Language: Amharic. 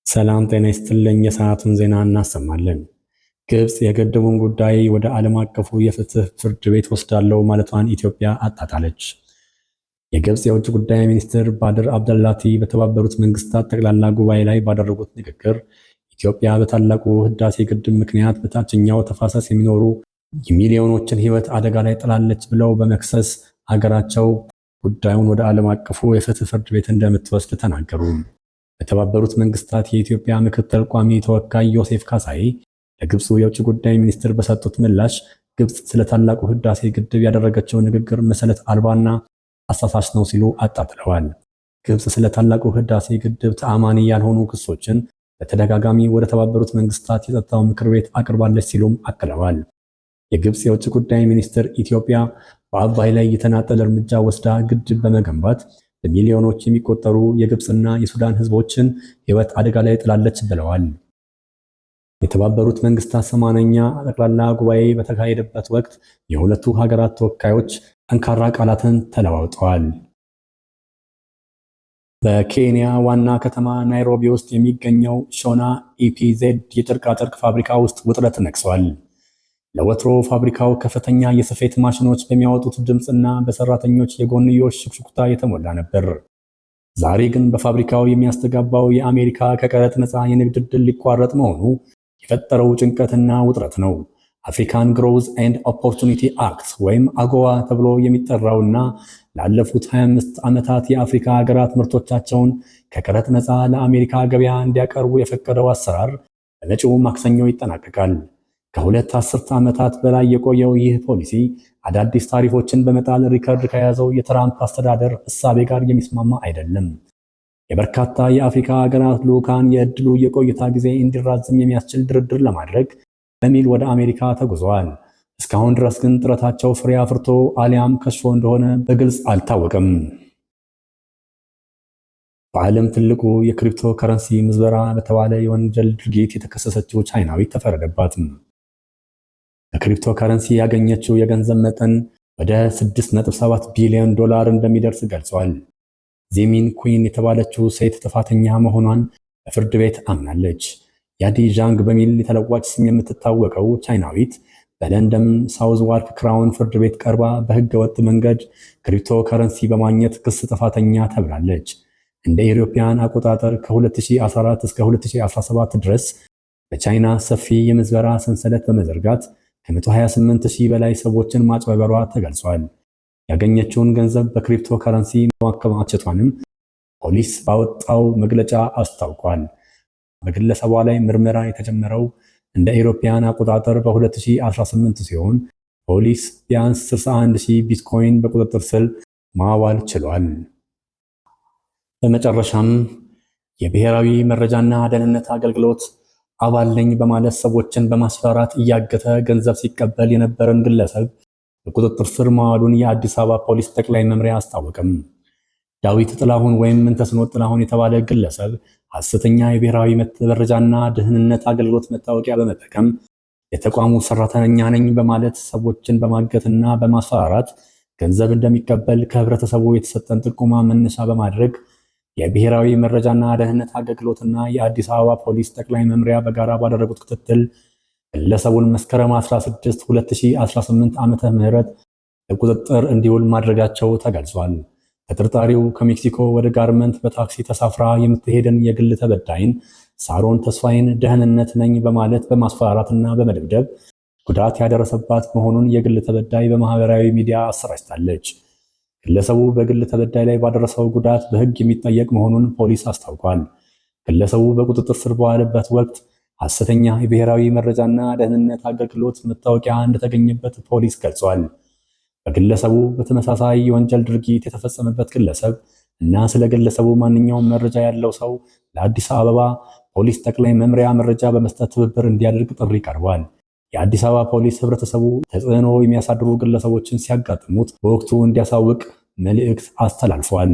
ሰላም ጤና ይስጥልኝ። የሰዓቱን ዜና እናሰማለን። ግብጽ የግድቡን ጉዳይ ወደ ዓለም አቀፉ የፍትህ ፍርድ ቤት ወስዳለው ማለቷን ኢትዮጵያ አጣጣለች። የግብጽ የውጭ ጉዳይ ሚኒስትር ባድር አብደላቲ በተባበሩት መንግስታት ጠቅላላ ጉባኤ ላይ ባደረጉት ንግግር ኢትዮጵያ በታላቁ ህዳሴ ግድብ ምክንያት በታችኛው ተፋሰስ የሚኖሩ የሚሊዮኖችን ህይወት አደጋ ላይ ጥላለች ብለው በመክሰስ አገራቸው ጉዳዩን ወደ ዓለም አቀፉ የፍትህ ፍርድ ቤት እንደምትወስድ ተናገሩ። በተባበሩት መንግስታት የኢትዮጵያ ምክትል ቋሚ ተወካይ ዮሴፍ ካሳይ ለግብፁ የውጭ ጉዳይ ሚኒስትር በሰጡት ምላሽ ግብጽ ስለ ታላቁ ህዳሴ ግድብ ያደረገችው ንግግር መሰረት አልባና አሳሳች ነው ሲሉ አጣጥለዋል። ግብጽ ስለ ታላቁ ህዳሴ ግድብ ተአማኒ ያልሆኑ ክሶችን በተደጋጋሚ ወደ ተባበሩት መንግስታት የጸጥታው ምክር ቤት አቅርባለች ሲሉም አክለዋል። የግብጽ የውጭ ጉዳይ ሚኒስትር ኢትዮጵያ በአባይ ላይ የተናጠለ እርምጃ ወስዳ ግድብ በመገንባት በሚሊዮኖች የሚቆጠሩ የግብጽና የሱዳን ህዝቦችን ህይወት አደጋ ላይ ጥላለች ብለዋል። የተባበሩት መንግስታት 80ኛ ጠቅላላ ጉባኤ በተካሄደበት ወቅት የሁለቱ ሀገራት ተወካዮች ጠንካራ ቃላትን ተለዋውጠዋል። በኬንያ ዋና ከተማ ናይሮቢ ውስጥ የሚገኘው ሾና ኢፒዜድ የጨርቃጨርቅ ፋብሪካ ውስጥ ውጥረት ነግሷል። ለወትሮ ፋብሪካው ከፍተኛ የስፌት ማሽኖች በሚያወጡት ድምፅና በሰራተኞች የጎንዮሽ ሽክሽክታ የተሞላ ነበር። ዛሬ ግን በፋብሪካው የሚያስተጋባው የአሜሪካ ከቀረጥ ነፃ የንግድ ዕድል ሊቋረጥ መሆኑ የፈጠረው ጭንቀትና ውጥረት ነው። አፍሪካን ግሮዝ ኤንድ ኦፖርቹኒቲ አክት ወይም አጎዋ ተብሎ የሚጠራውና ላለፉት 25 ዓመታት የአፍሪካ ሀገራት ምርቶቻቸውን ከቀረጥ ነፃ ለአሜሪካ ገበያ እንዲያቀርቡ የፈቀደው አሰራር በመጪው ማክሰኞ ይጠናቀቃል። ከሁለት አስርተ ዓመታት በላይ የቆየው ይህ ፖሊሲ አዳዲስ ታሪፎችን በመጣል ሪከርድ ከያዘው የትራምፕ አስተዳደር እሳቤ ጋር የሚስማማ አይደለም። የበርካታ የአፍሪካ ሀገራት ልዑካን የዕድሉ የቆይታ ጊዜ እንዲራዘም የሚያስችል ድርድር ለማድረግ በሚል ወደ አሜሪካ ተጉዘዋል። እስካሁን ድረስ ግን ጥረታቸው ፍሬ አፍርቶ አሊያም ከሽፎ እንደሆነ በግልጽ አልታወቀም። በዓለም ትልቁ የክሪፕቶ ከረንሲ ምዝበራ በተባለ የወንጀል ድርጊት የተከሰሰችው ቻይናዊት ተፈረደባትም። በክሪፕቶ ከረንሲ ያገኘችው የገንዘብ መጠን ወደ 6.7 ቢሊዮን ዶላር እንደሚደርስ ገልጿል። ዚሚን ኩዊን የተባለችው ሴት ጥፋተኛ መሆኗን በፍርድ ቤት አምናለች። ያዲ ዣንግ በሚል የተለዋጭ ስም የምትታወቀው ቻይናዊት በለንደን ሳውዝ ዋርክ ክራውን ፍርድ ቤት ቀርባ በሕገ ወጥ መንገድ ክሪፕቶ ከረንሲ በማግኘት ክስ ጥፋተኛ ተብላለች። እንደ ኢሮፒያን አቆጣጠር ከ2014 እስከ 2017 ድረስ በቻይና ሰፊ የምዝበራ ሰንሰለት በመዘርጋት ከ128,000 በላይ ሰዎችን ማጭበርበሯ ተገልጿል። ያገኘችውን ገንዘብ በክሪፕቶ ከረንሲ ማከማቸቷንም ፖሊስ ባወጣው መግለጫ አስታውቋል። በግለሰቧ ላይ ምርመራ የተጀመረው እንደ ኢሮፒያን አቆጣጠር በ2018 ሲሆን ፖሊስ ቢያንስ 61,000 ቢትኮይን በቁጥጥር ስር ማዋል ችሏል። በመጨረሻም የብሔራዊ መረጃና ደህንነት አገልግሎት አባል ነኝ በማለት ሰዎችን በማስፈራራት እያገተ ገንዘብ ሲቀበል የነበረን ግለሰብ በቁጥጥር ስር ማዋሉን የአዲስ አበባ ፖሊስ ጠቅላይ መምሪያ አስታወቀም። ዳዊት ጥላሁን ወይም ምንተስኖት ጥላሁን የተባለ ግለሰብ ሐሰተኛ የብሔራዊ መረጃና ደህንነት አገልግሎት መታወቂያ በመጠቀም የተቋሙ ሰራተኛ ነኝ በማለት ሰዎችን በማገትና በማስፈራራት ገንዘብ እንደሚቀበል ከህብረተሰቡ የተሰጠን ጥቆማ መነሻ በማድረግ የብሔራዊ መረጃና ደህንነት አገልግሎትና የአዲስ አበባ ፖሊስ ጠቅላይ መምሪያ በጋራ ባደረጉት ክትትል ግለሰቡን መስከረም 16 2018 ዓመተ ምህረት ለቁጥጥር እንዲውል ማድረጋቸው ተገልጿል። ተጠርጣሪው ከሜክሲኮ ወደ ጋርመንት በታክሲ ተሳፍራ የምትሄድን የግል ተበዳይን ሳሮን ተስፋዬን ደህንነት ነኝ በማለት በማስፈራራትና በመደብደብ ጉዳት ያደረሰባት መሆኑን የግል ተበዳይ በማህበራዊ ሚዲያ አሰራጭታለች። ግለሰቡ በግል ተበዳይ ላይ ባደረሰው ጉዳት በሕግ የሚጠየቅ መሆኑን ፖሊስ አስታውቋል። ግለሰቡ በቁጥጥር ስር በዋለበት ወቅት ሐሰተኛ የብሔራዊ መረጃና ደህንነት አገልግሎት መታወቂያ እንደተገኘበት ፖሊስ ገልጿል። በግለሰቡ በተመሳሳይ የወንጀል ድርጊት የተፈጸመበት ግለሰብ እና ስለ ግለሰቡ ማንኛውም መረጃ ያለው ሰው ለአዲስ አበባ ፖሊስ ጠቅላይ መምሪያ መረጃ በመስጠት ትብብር እንዲያደርግ ጥሪ ቀርቧል። የአዲስ አበባ ፖሊስ ህብረተሰቡ ተጽዕኖ የሚያሳድሩ ግለሰቦችን ሲያጋጥሙት በወቅቱ እንዲያሳውቅ መልእክት አስተላልፏል።